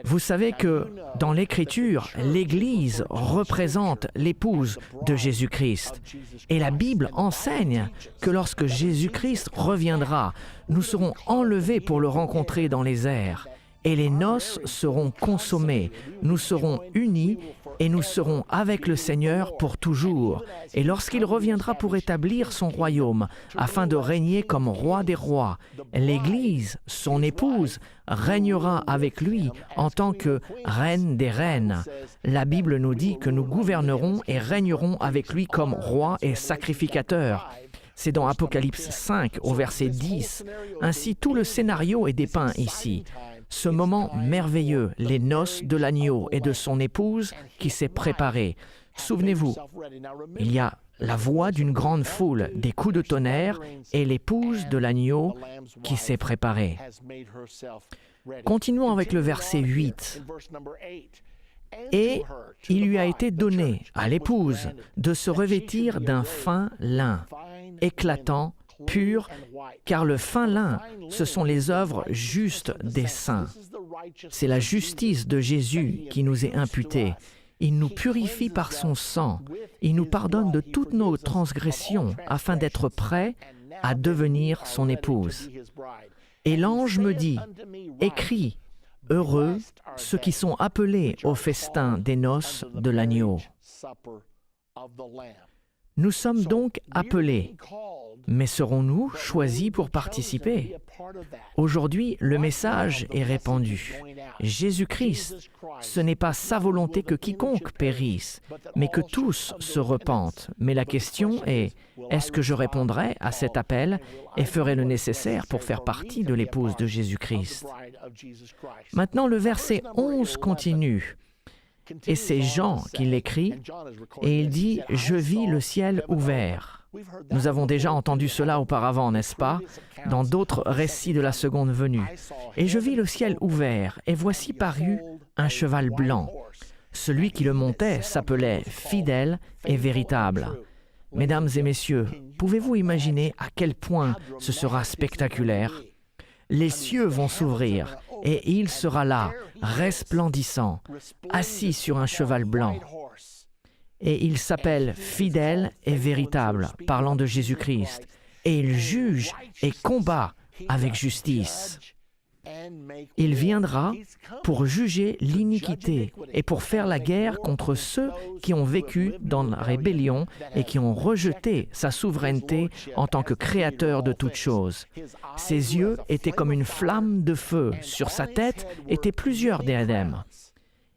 Speaker 2: Vous savez que dans l'Écriture, l'Église représente l'épouse de Jésus-Christ. Et la Bible enseigne que lorsque Jésus-Christ reviendra, nous serons enlevés pour le rencontrer dans les airs. Et les noces seront consommées, nous serons unis et nous serons avec le Seigneur pour toujours. Et lorsqu'il reviendra pour établir son royaume, afin de régner comme roi des rois, l'Église, son épouse, régnera avec lui en tant que reine des reines. La Bible nous dit que nous gouvernerons et régnerons avec lui comme roi et sacrificateur. C'est dans Apocalypse 5 au verset 10. Ainsi, tout le scénario est dépeint ici. Ce moment merveilleux, les noces de l'agneau et de son épouse qui s'est préparée. Souvenez-vous, il y a la voix d'une grande foule, des coups de tonnerre et l'épouse de l'agneau qui s'est préparée. Continuons avec le verset 8. Et il lui a été donné à l'épouse de se revêtir d'un fin lin, éclatant, pur, car le fin lin, ce sont les œuvres justes des saints. C'est la justice de Jésus qui nous est imputée. Il nous purifie par son sang. Il nous pardonne de toutes nos transgressions afin d'être prêts à devenir son épouse. Et l'ange me dit, « Écris, heureux ceux qui sont appelés au festin des noces de l'agneau. » Nous sommes donc appelés, mais serons-nous choisis pour participer? Aujourd'hui, le message est répandu. Jésus-Christ, ce n'est pas sa volonté que quiconque périsse, mais que tous se repentent. Mais la question est, est-ce que je répondrai à cet appel et ferai le nécessaire pour faire partie de l'épouse de Jésus-Christ? Maintenant, le verset 11 continue. Et c'est Jean qui l'écrit, et il dit « Je vis le ciel ouvert ». Nous avons déjà entendu cela auparavant, n'est-ce pas, dans d'autres récits de la seconde venue. « Et je vis le ciel ouvert, et voici parut un cheval blanc. Celui qui le montait s'appelait Fidèle et Véritable. » Mesdames et messieurs, pouvez-vous imaginer à quel point ce sera spectaculaire? Les cieux vont s'ouvrir, et il sera là, resplendissant, assis sur un cheval blanc. Et il s'appelle Fidèle et Véritable, parlant de Jésus-Christ. Et il juge et combat avec justice. Il viendra pour juger l'iniquité et pour faire la guerre contre ceux qui ont vécu dans la rébellion et qui ont rejeté sa souveraineté en tant que créateur de toutes choses. Ses yeux étaient comme une flamme de feu. Sur sa tête étaient plusieurs diadèmes.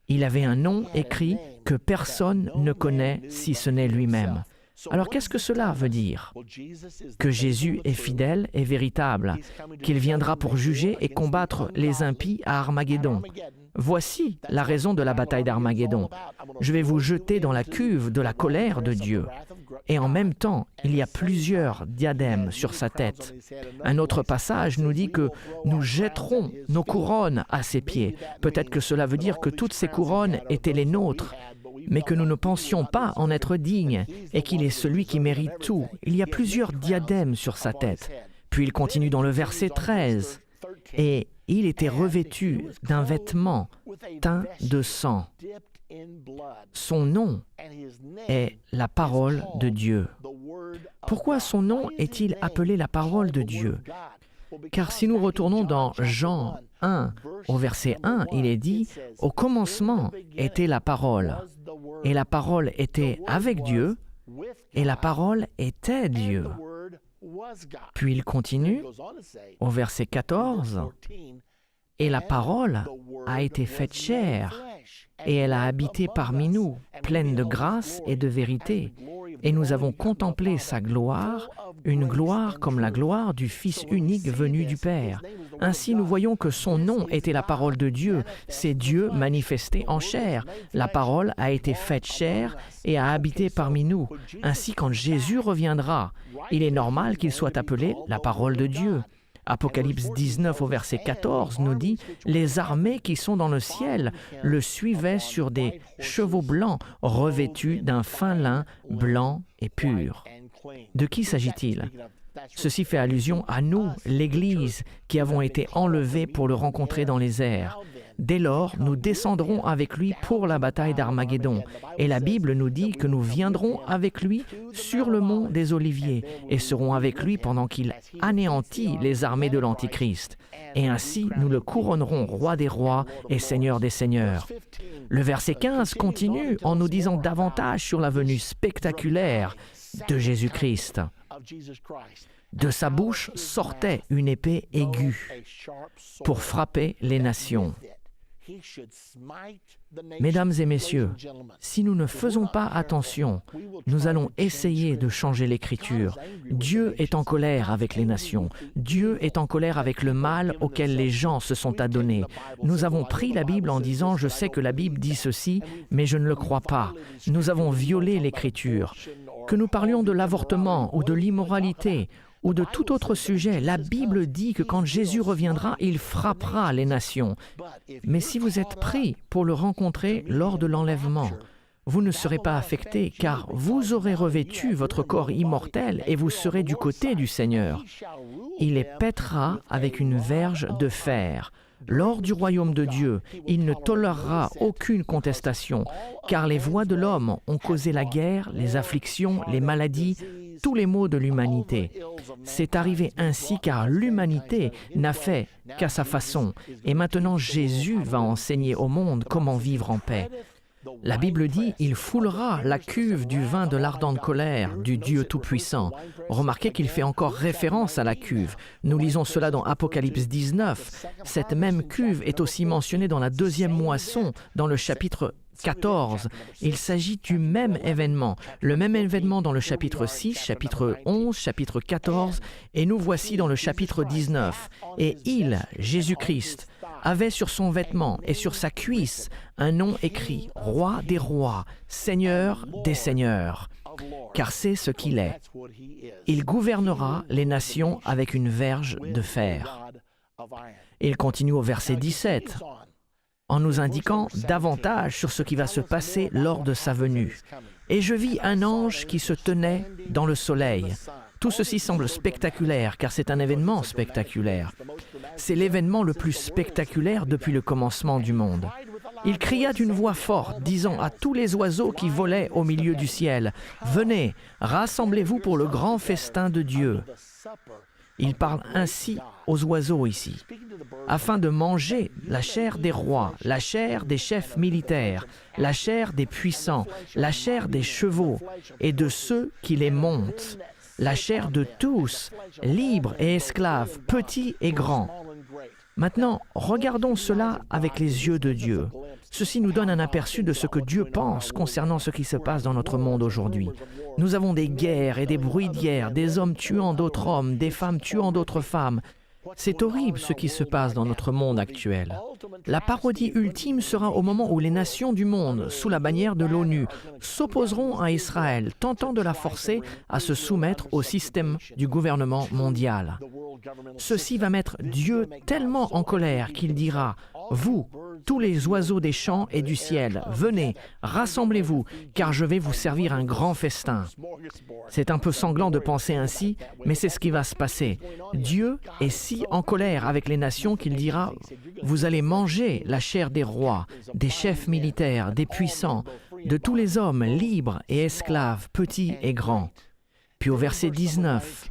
Speaker 2: Il avait un nom écrit que personne ne connaît si ce n'est lui-même. Alors qu'est-ce que cela veut dire? Que Jésus est fidèle et véritable, qu'il viendra pour juger et combattre les impies à Armageddon. Voici la raison de la bataille d'Armageddon. Je vais vous jeter dans la cuve de la colère de Dieu. Et en même temps, il y a plusieurs diadèmes sur sa tête. Un autre passage nous dit que nous jetterons nos couronnes à ses pieds. Peut-être que cela veut dire que toutes ces couronnes étaient les nôtres, mais que nous ne pensions pas en être dignes et qu'il est celui qui mérite tout. Il y a plusieurs diadèmes sur sa tête. Puis il continue dans le verset 13. Et il était revêtu d'un vêtement teint de sang. Son nom est la parole de Dieu. Pourquoi son nom est-il appelé la parole de Dieu? Car si nous retournons dans Jean 1, au verset 1, il est dit « Au commencement était la parole, et la parole était avec Dieu, et la parole était Dieu. » Puis il continue au verset 14, « Et la parole a été faite chair, et elle a habité parmi nous, pleine de grâce et de vérité. et nous avons contemplé sa gloire, une gloire comme la gloire du Fils unique venu du Père. Ainsi nous voyons que son nom était la parole de Dieu, c'est Dieu manifesté en chair. La parole a été faite chair et a habité parmi nous. Ainsi quand Jésus reviendra, il est normal qu'il soit appelé la parole de Dieu. Apocalypse 19 au verset 14 nous dit « Les armées qui sont dans le ciel le suivaient sur des chevaux blancs revêtus d'un fin lin blanc et pur. » De qui s'agit-il? Ceci fait allusion à nous, l'Église, qui avons été enlevés pour le rencontrer dans les airs. Dès lors, nous descendrons avec lui pour la bataille d'Armageddon. Et la Bible nous dit que nous viendrons avec lui sur le mont des Oliviers et serons avec lui pendant qu'il anéantit les armées de l'Antichrist. Et ainsi, nous le couronnerons roi des rois et seigneur des seigneurs. Le verset 15 continue en nous disant davantage sur la venue spectaculaire de Jésus-Christ. De sa bouche sortait une épée aiguë pour frapper les nations. Mesdames et messieurs, si nous ne faisons pas attention, nous allons essayer de changer l'Écriture. Dieu est en colère avec les nations. Dieu est en colère avec le mal auquel les gens se sont adonnés. Nous avons pris la Bible en disant « Je sais que la Bible dit ceci, mais je ne le crois pas ». Nous avons violé l'Écriture. Que nous parlions de l'avortement ou de l'immoralité, ou de tout autre sujet, la Bible dit que quand Jésus reviendra, il frappera les nations. Mais si vous êtes pris pour le rencontrer lors de l'enlèvement, vous ne serez pas affectés, car vous aurez revêtu votre corps immortel et vous serez du côté du Seigneur. Il les pètera avec une verge de fer. Lors du royaume de Dieu, il ne tolérera aucune contestation, car les voies de l'homme ont causé la guerre, les afflictions, les maladies, tous les maux de l'humanité. C'est arrivé ainsi car l'humanité n'a fait qu'à sa façon, et maintenant Jésus va enseigner au monde comment vivre en paix. La Bible dit « Il foulera la cuve du vin de l'ardente colère du Dieu Tout-Puissant ». Remarquez qu'il fait encore référence à la cuve. Nous lisons cela dans Apocalypse 19. Cette même cuve est aussi mentionnée dans la deuxième moisson, dans le chapitre 14. Il s'agit du même événement. Le même événement dans le chapitre 6, chapitre 11, chapitre 14, et nous voici dans le chapitre 19. Et il, Jésus-Christ, avait sur son vêtement et sur sa cuisse un nom écrit « Roi des rois, Seigneur des seigneurs ». Car c'est ce qu'il est. Il gouvernera les nations avec une verge de fer. Il continue au verset 17 en nous indiquant davantage sur ce qui va se passer lors de sa venue. « Et je vis un ange qui se tenait dans le soleil. » Tout ceci semble spectaculaire, car c'est un événement spectaculaire. C'est l'événement le plus spectaculaire depuis le commencement du monde. Il cria d'une voix forte, disant à tous les oiseaux qui volaient au milieu du ciel, « Venez, rassemblez-vous pour le grand festin de Dieu. » Il parle ainsi aux oiseaux ici, afin de manger la chair des rois, la chair des chefs militaires, la chair des puissants, la chair des chevaux et de ceux qui les montent, la chair de tous, libres et esclaves, petits et grands. Maintenant, regardons cela avec les yeux de Dieu. Ceci nous donne un aperçu de ce que Dieu pense concernant ce qui se passe dans notre monde aujourd'hui. Nous avons des guerres et des bruits de guerre, des hommes tuant d'autres hommes, des femmes tuant d'autres femmes. C'est horrible ce qui se passe dans notre monde actuel. La parodie ultime sera au moment où les nations du monde, sous la bannière de l'ONU, s'opposeront à Israël, tentant de la forcer à se soumettre au système du gouvernement mondial. Ceci va mettre Dieu tellement en colère qu'il dira « Vous, tous les oiseaux des champs et du ciel, venez, rassemblez-vous, car je vais vous servir un grand festin. » C'est un peu sanglant de penser ainsi, mais c'est ce qui va se passer. Dieu est si en colère avec les nations qu'il dira « Vous allez manger la chair des rois, des chefs militaires, des puissants, de tous les hommes libres et esclaves, petits et grands. » Puis au verset 19,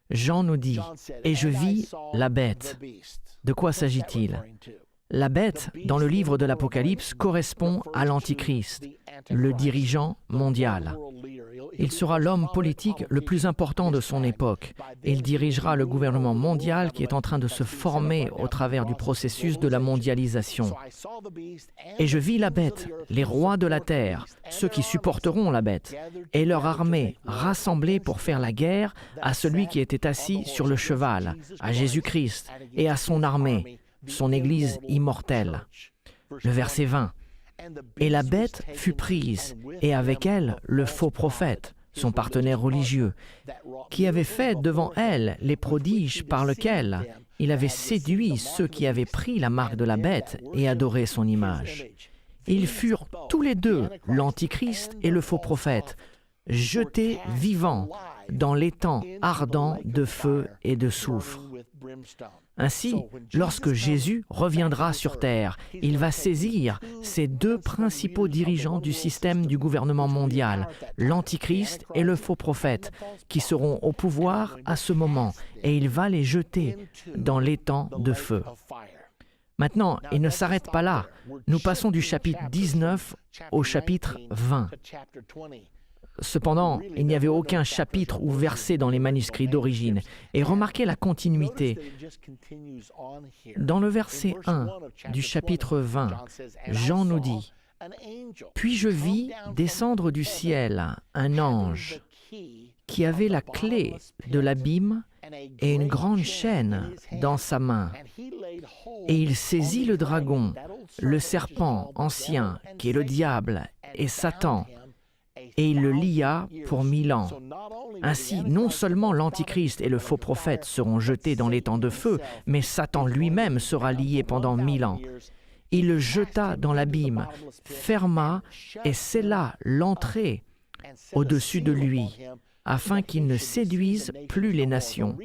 Speaker 2: Jean nous dit « Et je vis la bête. » De quoi s'agit-il? La bête, dans le livre de l'Apocalypse, correspond à l'Antichrist, le dirigeant mondial. Il sera l'homme politique le plus important de son époque. Il dirigera le gouvernement mondial qui est en train de se former au travers du processus de la mondialisation. Et je vis la bête, les rois de la terre, ceux qui supporteront la bête, et leur armée rassemblée pour faire la guerre à celui qui était assis sur le cheval, à Jésus-Christ et à son armée, son Église immortelle. Le verset 20. Et la bête fut prise, et avec elle le faux prophète, son partenaire religieux, qui avait fait devant elle les prodiges par lesquels il avait séduit ceux qui avaient pris la marque de la bête et adoré son image. Ils furent tous les deux, l'Antichrist et le faux prophète, jetés vivants dans l'étang ardent de feu et de soufre. Ainsi, lorsque Jésus reviendra sur terre, il va saisir ces deux principaux dirigeants du système du gouvernement mondial, l'Antichrist et le faux prophète, qui seront au pouvoir à ce moment, et il va les jeter dans l'étang de feu. Maintenant, il ne s'arrête pas là. Nous passons du chapitre 19 au chapitre 20. Cependant, il n'y avait aucun chapitre ou verset dans les manuscrits d'origine. Et remarquez la continuité. Dans le verset 1 du chapitre 20, Jean nous dit « Puis je vis descendre du ciel un ange qui avait la clé de l'abîme et une grande chaîne dans sa main. Et il saisit le dragon, le serpent ancien, qui est le diable et Satan, et il le lia pour 1000 ans. Ainsi, non seulement l'Antichrist et le faux prophète seront jetés dans l'étang de feu, mais Satan lui-même sera lié pendant 1000 ans. Il le jeta dans l'abîme, ferma et scella l'entrée au-dessus de lui, afin qu'il ne séduise plus les nations.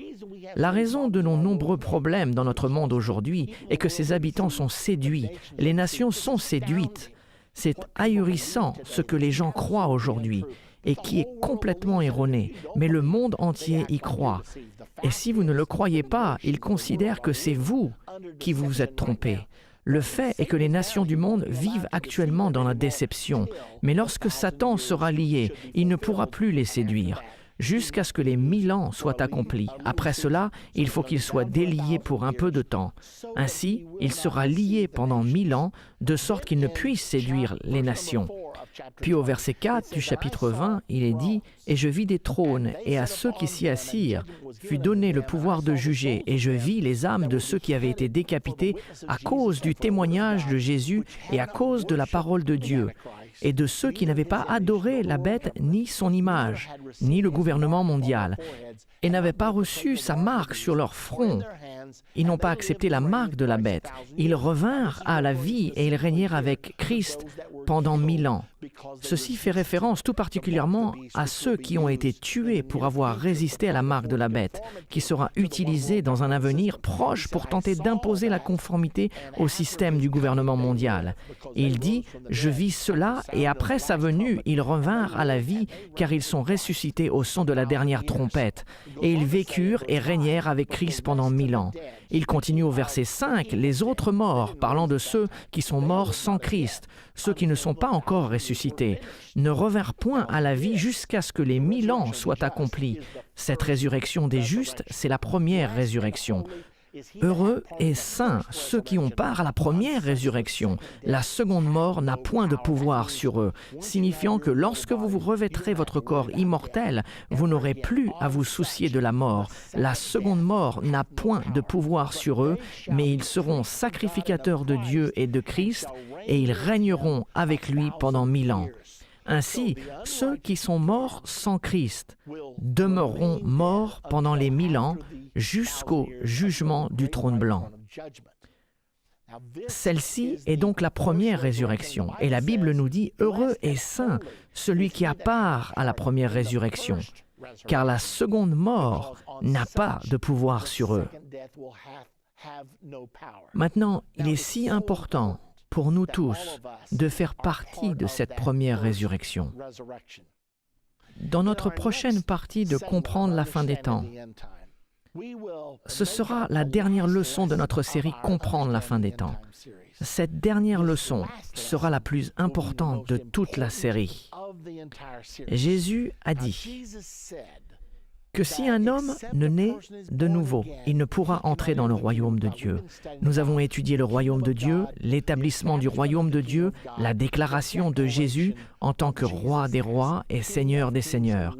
Speaker 2: La raison de nos nombreux problèmes dans notre monde aujourd'hui est que ses habitants sont séduits, les nations sont séduites. C'est ahurissant ce que les gens croient aujourd'hui et qui est complètement erroné, mais le monde entier y croit. Et si vous ne le croyez pas, ils considèrent que c'est vous qui vous êtes trompés. Le fait est que les nations du monde vivent actuellement dans la déception, mais lorsque Satan sera lié, il ne pourra plus les séduire, jusqu'à ce que les 1000 ans soient accomplis. Après cela, il faut qu'il soit délié pour un peu de temps. Ainsi, il sera lié pendant 1000 ans, de sorte qu'il ne puisse séduire les nations. Puis au verset 4 du chapitre 20, il est dit « Et je vis des trônes, et à ceux qui s'y assirent fut donné le pouvoir de juger, et je vis les âmes de ceux qui avaient été décapités à cause du témoignage de Jésus et à cause de la parole de Dieu, et de ceux qui n'avaient pas adoré la bête ni son image, ni le gouvernement mondial, et n'avaient pas reçu sa marque sur leur front. Ils n'ont pas accepté la marque de la bête. Ils revinrent à la vie et ils régnèrent avec Christ pendant 1000 ans. Ceci fait référence tout particulièrement à ceux qui ont été tués pour avoir résisté à la marque de la bête, qui sera utilisée dans un avenir proche pour tenter d'imposer la conformité au système du gouvernement mondial. Et il dit « Je vis cela, et après sa venue, ils revinrent à la vie, car ils sont ressuscités au son de la dernière trompette. Et ils vécurent et régnèrent avec Christ pendant 1000 ans. » Il continue au verset 5, « Les autres morts, parlant de ceux qui sont morts sans Christ, ceux qui ne sont pas encore ressuscités, ne revinrent point à la vie jusqu'à ce que les 1000 ans soient accomplis. » Cette résurrection des justes, c'est la première résurrection. Heureux et saints ceux qui ont part à la première résurrection. La seconde mort n'a point de pouvoir sur eux, signifiant que lorsque vous vous revêtrez votre corps immortel, vous n'aurez plus à vous soucier de la mort. La seconde mort n'a point de pouvoir sur eux, mais ils seront sacrificateurs de Dieu et de Christ, et ils régneront avec lui pendant 1000 ans. Ainsi, ceux qui sont morts sans Christ demeureront morts pendant les 1000 ans jusqu'au jugement du trône blanc. Celle-ci est donc la première résurrection, et la Bible nous dit « Heureux et saint celui qui a part à la première résurrection, car la seconde mort n'a pas de pouvoir sur eux. » Maintenant, il est si important pour nous tous de faire partie de cette première résurrection. Dans notre prochaine partie de Comprendre la fin des temps, Ce sera la dernière leçon de notre série Comprendre la fin des temps. Cette dernière leçon sera la plus importante de toute la série. Jésus a dit que si un homme ne naît de nouveau, il ne pourra entrer dans le royaume de Dieu. Nous avons étudié le royaume de Dieu, l'établissement du royaume de Dieu, la déclaration de Jésus en tant que roi des rois et seigneur des seigneurs.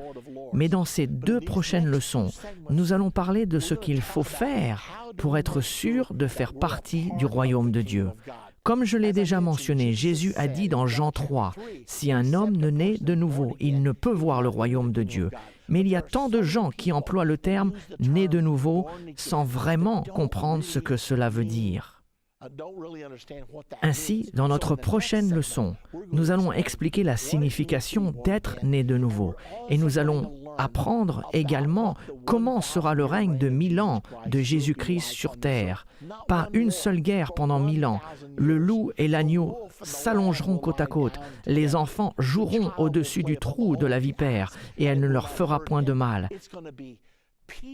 Speaker 2: Mais dans ces 2 prochaines leçons, nous allons parler de ce qu'il faut faire pour être sûr de faire partie du royaume de Dieu. Comme je l'ai déjà mentionné, Jésus a dit dans Jean 3, « Si un homme ne naît de nouveau, il ne peut voir le royaume de Dieu. » Mais il y a tant de gens qui emploient le terme « né de nouveau » sans vraiment comprendre ce que cela veut dire. Ainsi, dans notre prochaine leçon, nous allons expliquer la signification d'être né de nouveau et nous allons apprendre également comment sera le règne de 1000 ans de Jésus-Christ sur terre. Pas une seule guerre pendant 1000 ans. Le loup et l'agneau s'allongeront côte à côte. Les enfants joueront au-dessus du trou de la vipère et elle ne leur fera point de mal.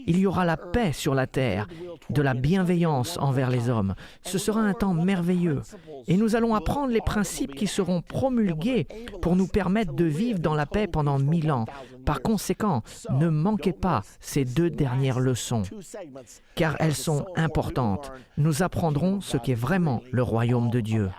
Speaker 2: Il y aura la paix sur la terre, de la bienveillance envers les hommes. Ce sera un temps merveilleux. Et nous allons apprendre les principes qui seront promulgués pour nous permettre de vivre dans la paix pendant 1000 ans. Par conséquent, ne manquez pas ces 2 dernières leçons, car elles sont importantes. Nous apprendrons ce qu'est vraiment le royaume de Dieu.